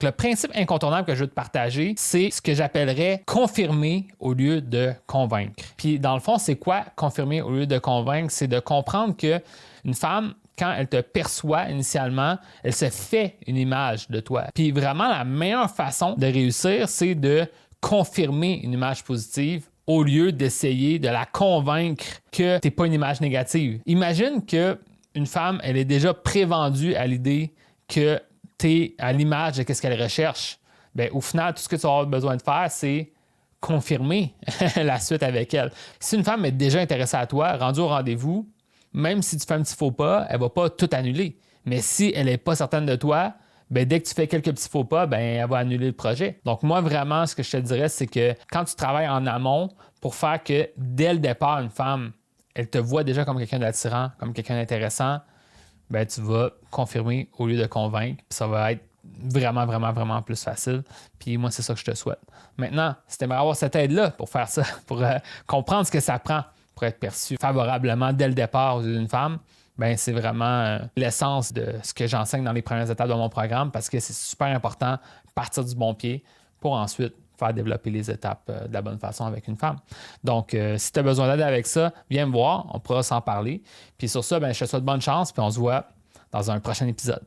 Le principe incontournable que je veux te partager, c'est ce que j'appellerais confirmer au lieu de convaincre. Puis dans le fond, c'est quoi confirmer au lieu de convaincre? C'est de comprendre qu'une femme, quand elle te perçoit initialement, elle se fait une image de toi. Puis vraiment, la meilleure façon de réussir, c'est de confirmer une image positive au lieu d'essayer de la convaincre que tu n'es pas une image négative. Imagine qu'une femme, elle est déjà prévendue à l'idée que tu es à l'image de ce qu'elle recherche. Bien, au final, tout ce que tu vas avoir besoin de faire, c'est confirmer la suite avec elle. Si une femme est déjà intéressée à toi, rendue au rendez-vous, même si tu fais un petit faux pas, elle ne va pas tout annuler. Mais si elle n'est pas certaine de toi, bien, dès que tu fais quelques petits faux pas, bien, elle va annuler le projet. Donc moi, vraiment, ce que je te dirais, c'est que quand tu travailles en amont pour faire que dès le départ, une femme, elle te voit déjà comme quelqu'un d'attirant, comme quelqu'un d'intéressant, bien, tu vas confirmer au lieu de convaincre. Puis ça va être vraiment, vraiment, vraiment plus facile. Puis moi, c'est ça que je te souhaite. Maintenant, si tu aimerais avoir cette aide-là pour faire ça, pour comprendre ce que ça prend pour être perçu favorablement dès le départ aux yeux d'une femme, ben c'est vraiment l'essence de ce que j'enseigne dans les premières étapes de mon programme parce que c'est super important de partir du bon pied pour ensuite faire développer les étapes de la bonne façon avec une femme. Donc, si tu as besoin d'aide avec ça, viens me voir, on pourra s'en parler. Puis sur ça, ben, je te souhaite bonne chance, puis on se voit dans un prochain épisode.